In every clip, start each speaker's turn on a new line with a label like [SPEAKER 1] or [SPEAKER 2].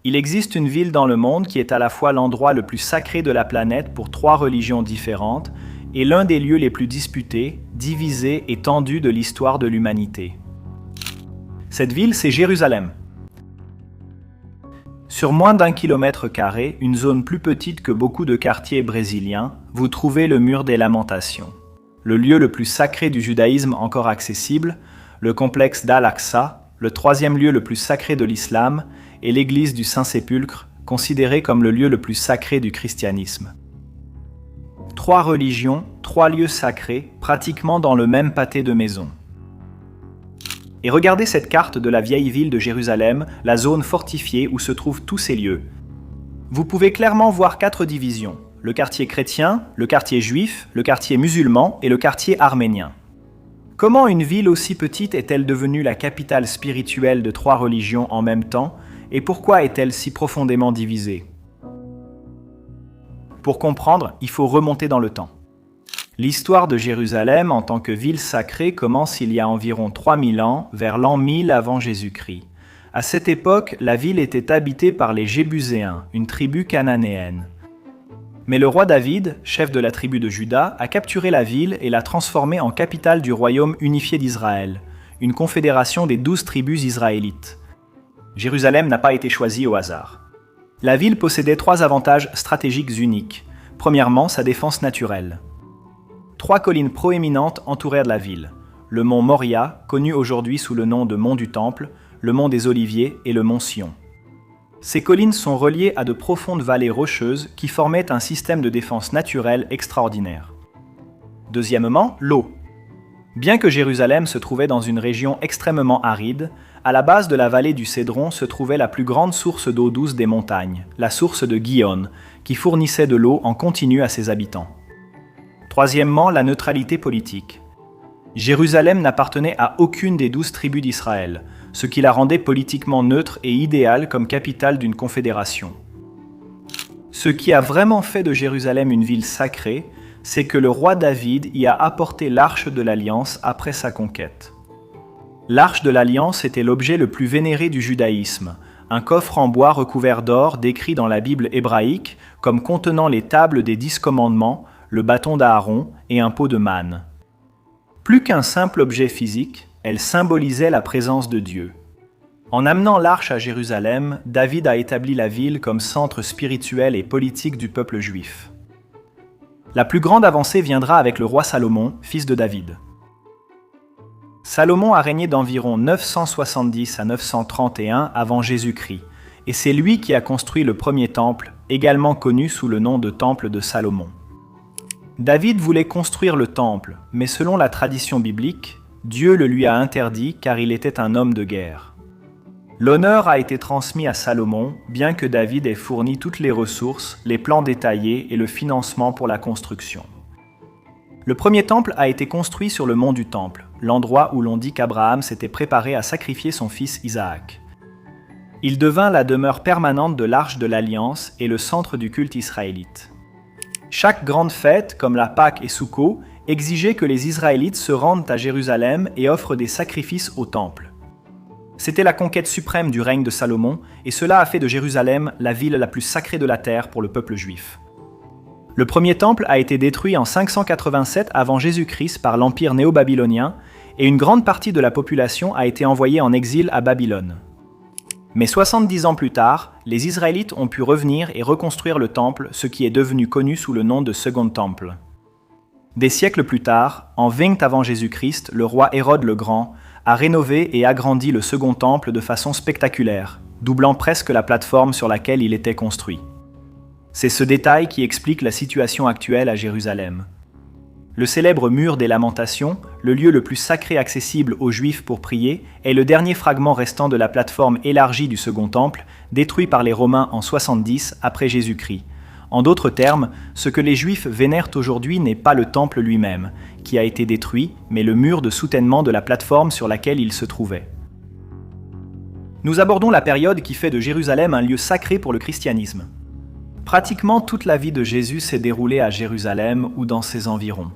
[SPEAKER 1] Il existe une ville dans le monde qui est à la fois l'endroit le plus sacré de la planète pour 3 religions différentes et l'un des lieux les plus disputés, divisés et tendus de l'histoire de l'humanité. Cette ville, c'est Jérusalem. Sur moins d'1 km², une zone plus petite que beaucoup de quartiers brésiliens, vous trouvez le mur des Lamentations. Le lieu le plus sacré du judaïsme encore accessible, le complexe d'Al-Aqsa, le 3e lieu le plus sacré de l'islam, et l'église du Saint-Sépulcre, considérée comme le lieu le plus sacré du christianisme. 3 religions, 3 lieux sacrés, pratiquement dans le même pâté de maisons. Et regardez cette carte de la vieille ville de Jérusalem, la zone fortifiée où se trouvent tous ces lieux. Vous pouvez clairement voir 4 divisions, le quartier chrétien, le quartier juif, le quartier musulman et le quartier arménien. Comment une ville aussi petite est-elle devenue la capitale spirituelle de 3 religions en même temps, et pourquoi est-elle si profondément divisée? Pour comprendre, il faut remonter dans le temps. L'histoire de Jérusalem en tant que ville sacrée commence il y a environ 3000 ans, vers l'an 1000 avant Jésus-Christ. À cette époque, la ville était habitée par les Jébuséens, une tribu cananéenne. Mais le roi David, chef de la tribu de Juda, a capturé la ville et l'a transformée en capitale du royaume unifié d'Israël, une confédération des 12 tribus israélites. Jérusalem n'a pas été choisie au hasard. La ville possédait 3 avantages stratégiques uniques. Premièrement, sa défense naturelle. 3 collines proéminentes entourèrent la ville. Le mont Moria, connu aujourd'hui sous le nom de mont du Temple, le mont des Oliviers et le mont Sion. Ces collines sont reliées à de profondes vallées rocheuses qui formaient un système de défense naturelle extraordinaire. Deuxièmement, l'eau. Bien que Jérusalem se trouvait dans une région extrêmement aride, à la base de la vallée du Cédron se trouvait la plus grande source d'eau douce des montagnes, la source de Gihon, qui fournissait de l'eau en continu à ses habitants. Troisièmement, la neutralité politique. Jérusalem n'appartenait à aucune des 12 tribus d'Israël, ce qui la rendait politiquement neutre et idéale comme capitale d'une confédération. Ce qui a vraiment fait de Jérusalem une ville sacrée, c'est que le roi David y a apporté l'Arche de l'Alliance après sa conquête. L'Arche de l'Alliance était l'objet le plus vénéré du judaïsme, un coffre en bois recouvert d'or décrit dans la Bible hébraïque comme contenant les tables des 10 commandements, le bâton d'Aaron et un pot de manne. Plus qu'un simple objet physique, elle symbolisait la présence de Dieu. En amenant l'arche à Jérusalem, David a établi la ville comme centre spirituel et politique du peuple juif. La plus grande avancée viendra avec le roi Salomon, fils de David. Salomon a régné d'environ 970 à 931 avant Jésus-Christ, et c'est lui qui a construit le premier temple, également connu sous le nom de Temple de Salomon. David voulait construire le temple, mais selon la tradition biblique, Dieu le lui a interdit car il était un homme de guerre. L'honneur a été transmis à Salomon, bien que David ait fourni toutes les ressources, les plans détaillés et le financement pour la construction. Le premier temple a été construit sur le mont du Temple, l'endroit où l'on dit qu'Abraham s'était préparé à sacrifier son fils Isaac. Il devint la demeure permanente de l'Arche de l'Alliance et le centre du culte israélite. Chaque grande fête, comme la Pâque et Soukhot, exigeait que les Israélites se rendent à Jérusalem et offrent des sacrifices au temple. C'était la conquête suprême du règne de Salomon, et cela a fait de Jérusalem la ville la plus sacrée de la terre pour le peuple juif. Le premier temple a été détruit en 587 avant Jésus-Christ par l'Empire néo-babylonien, et une grande partie de la population a été envoyée en exil à Babylone. Mais 70 ans plus tard, les Israélites ont pu revenir et reconstruire le temple, ce qui est devenu connu sous le nom de Second Temple. Des siècles plus tard, en 20 avant Jésus-Christ, le roi Hérode le Grand a rénové et agrandi le Second Temple de façon spectaculaire, doublant presque la plateforme sur laquelle il était construit. C'est ce détail qui explique la situation actuelle à Jérusalem. Le célèbre mur des Lamentations, le lieu le plus sacré accessible aux Juifs pour prier, est le dernier fragment restant de la plateforme élargie du Second Temple, détruit par les Romains en 70 après Jésus-Christ. En d'autres termes, ce que les Juifs vénèrent aujourd'hui n'est pas le temple lui-même, qui a été détruit, mais le mur de soutènement de la plateforme sur laquelle il se trouvait. Nous abordons la période qui fait de Jérusalem un lieu sacré pour le christianisme. Pratiquement toute la vie de Jésus s'est déroulée à Jérusalem ou dans ses environs.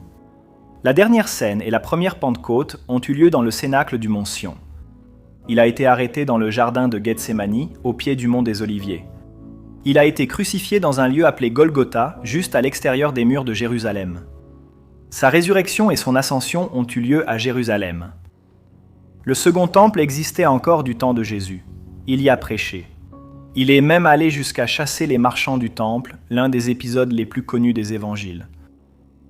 [SPEAKER 1] La dernière scène et la première Pentecôte ont eu lieu dans le cénacle du mont Sion. Il a été arrêté dans le jardin de Gethsémani, au pied du mont des Oliviers. Il a été crucifié dans un lieu appelé Golgotha, juste à l'extérieur des murs de Jérusalem. Sa résurrection et son ascension ont eu lieu à Jérusalem. Le second temple existait encore du temps de Jésus. Il y a prêché. Il est même allé jusqu'à chasser les marchands du temple, l'un des épisodes les plus connus des évangiles.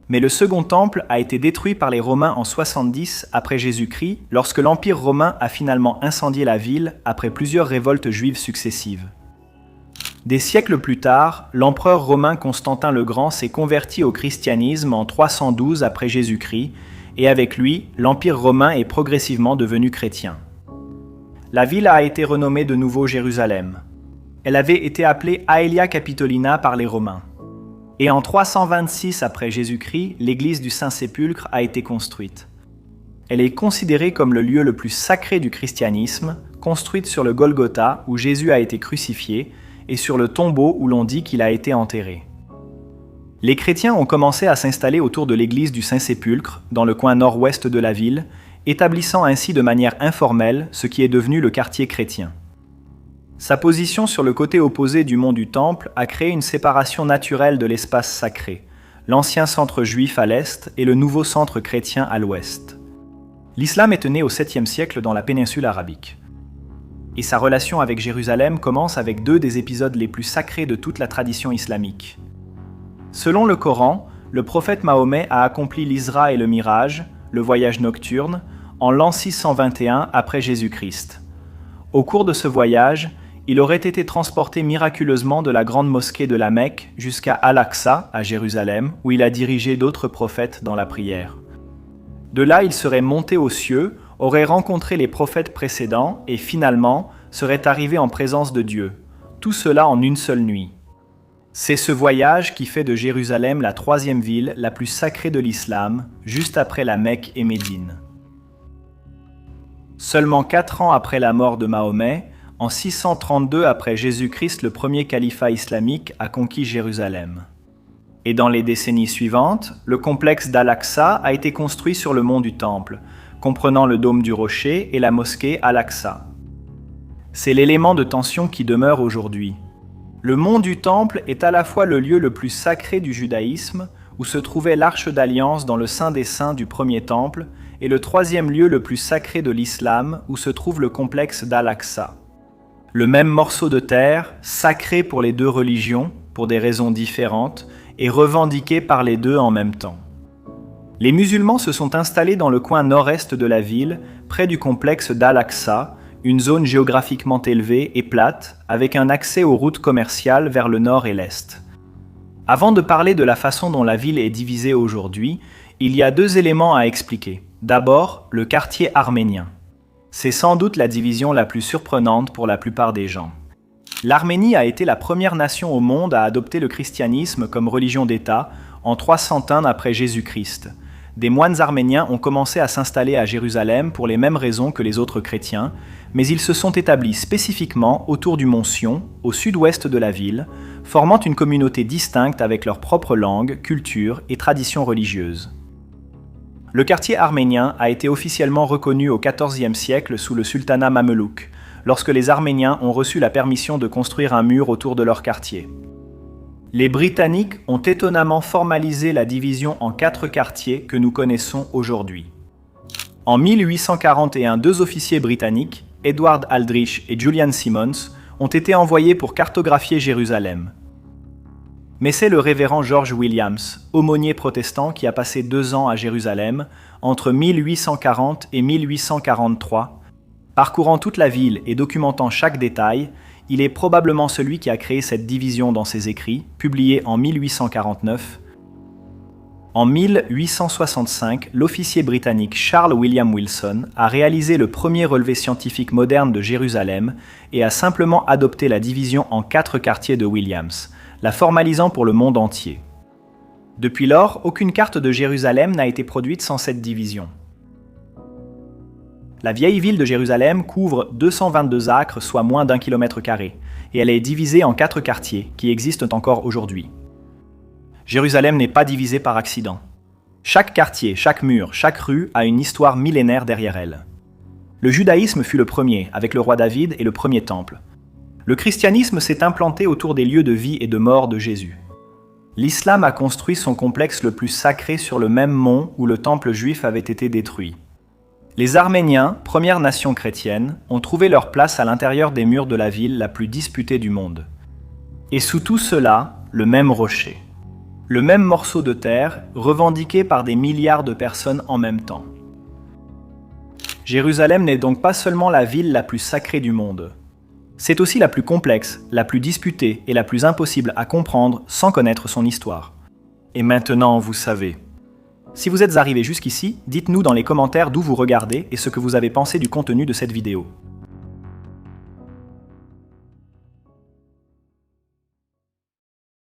[SPEAKER 1] Mais le second temple a été détruit par les Romains en 70 après Jésus-Christ, lorsque l'Empire romain a finalement incendié la ville après plusieurs révoltes juives successives. Des siècles plus tard, l'empereur romain Constantin le Grand s'est converti au christianisme en 312 après Jésus-Christ, et avec lui, l'Empire romain est progressivement devenu chrétien. La ville a été renommée de nouveau Jérusalem. Elle avait été appelée Aelia Capitolina par les Romains. Et en 326 après Jésus-Christ, l'église du Saint-Sépulcre a été construite. Elle est considérée comme le lieu le plus sacré du christianisme, construite sur le Golgotha où Jésus a été crucifié et sur le tombeau où l'on dit qu'il a été enterré. Les chrétiens ont commencé à s'installer autour de l'église du Saint-Sépulcre, dans le coin nord-ouest de la ville, établissant ainsi de manière informelle ce qui est devenu le quartier chrétien. Sa position sur le côté opposé du mont du Temple a créé une séparation naturelle de l'espace sacré, l'ancien centre juif à l'est et le nouveau centre chrétien à l'ouest. L'islam est né au 7e siècle dans la péninsule arabique. Et sa relation avec Jérusalem commence avec deux des épisodes les plus sacrés de toute la tradition islamique. Selon le Coran, le prophète Mahomet a accompli l'Isra et le Miraj, le voyage nocturne, en l'an 621 après Jésus-Christ. Au cours de ce voyage, il aurait été transporté miraculeusement de la grande mosquée de la Mecque jusqu'à Al-Aqsa, à Jérusalem, où il a dirigé d'autres prophètes dans la prière. De là, il serait monté aux cieux, aurait rencontré les prophètes précédents et finalement serait arrivé en présence de Dieu. Tout cela en une seule nuit. C'est ce voyage qui fait de Jérusalem la troisième ville la plus sacrée de l'islam, juste après la Mecque et Médine. Seulement 4 ans après la mort de Mahomet, en 632 après Jésus-Christ, le premier califat islamique a conquis Jérusalem. Et dans les décennies suivantes, le complexe d'Al-Aqsa a été construit sur le mont du Temple, comprenant le dôme du rocher et la mosquée Al-Aqsa. C'est l'élément de tension qui demeure aujourd'hui. Le mont du Temple est à la fois le lieu le plus sacré du judaïsme, où se trouvait l'arche d'alliance dans le Saint des Saints du premier temple, et le troisième lieu le plus sacré de l'islam, où se trouve le complexe d'Al-Aqsa. Le même morceau de terre, sacré pour les deux religions, pour des raisons différentes, est revendiqué par les deux en même temps. Les musulmans se sont installés dans le coin nord-est de la ville, près du complexe d'Al-Aqsa, une zone géographiquement élevée et plate, avec un accès aux routes commerciales vers le nord et l'est. Avant de parler de la façon dont la ville est divisée aujourd'hui, il y a deux éléments à expliquer. D'abord, le quartier arménien. C'est sans doute la division la plus surprenante pour la plupart des gens. L'Arménie a été la première nation au monde à adopter le christianisme comme religion d'État en 301 après Jésus-Christ. Des moines arméniens ont commencé à s'installer à Jérusalem pour les mêmes raisons que les autres chrétiens, mais ils se sont établis spécifiquement autour du mont Sion, au sud-ouest de la ville, formant une communauté distincte avec leur propre langue, culture et traditions religieuses. Le quartier arménien a été officiellement reconnu au XIVe siècle sous le sultanat mamelouk, lorsque les Arméniens ont reçu la permission de construire un mur autour de leur quartier. Les Britanniques ont étonnamment formalisé la division en 4 quartiers que nous connaissons aujourd'hui. En 1841, 2 officiers britanniques, Edward Aldrich et Julian Simmons, ont été envoyés pour cartographier Jérusalem. Mais c'est le révérend George Williams, aumônier protestant qui a passé 2 ans à Jérusalem entre 1840 et 1843. Parcourant toute la ville et documentant chaque détail, il est probablement celui qui a créé cette division dans ses écrits, publiés en 1849. En 1865, l'officier britannique Charles William Wilson a réalisé le premier relevé scientifique moderne de Jérusalem et a simplement adopté la division en 4 quartiers de Williams, la formalisant pour le monde entier. Depuis lors, aucune carte de Jérusalem n'a été produite sans cette division. La vieille ville de Jérusalem couvre 222 acres, soit moins d'1 km², et elle est divisée en 4 quartiers, qui existent encore aujourd'hui. Jérusalem n'est pas divisée par accident. Chaque quartier, chaque mur, chaque rue a une histoire millénaire derrière elle. Le judaïsme fut le premier, avec le roi David et le premier temple. Le christianisme s'est implanté autour des lieux de vie et de mort de Jésus. L'islam a construit son complexe le plus sacré sur le même mont où le temple juif avait été détruit. Les Arméniens, première nation chrétienne, ont trouvé leur place à l'intérieur des murs de la ville la plus disputée du monde. Et sous tout cela, le même rocher. Le même morceau de terre, revendiqué par des milliards de personnes en même temps. Jérusalem n'est donc pas seulement la ville la plus sacrée du monde. C'est aussi la plus complexe, la plus disputée et la plus impossible à comprendre sans connaître son histoire. Et maintenant, vous savez. Si vous êtes arrivé jusqu'ici, dites-nous dans les commentaires d'où vous regardez et ce que vous avez pensé du contenu de cette vidéo.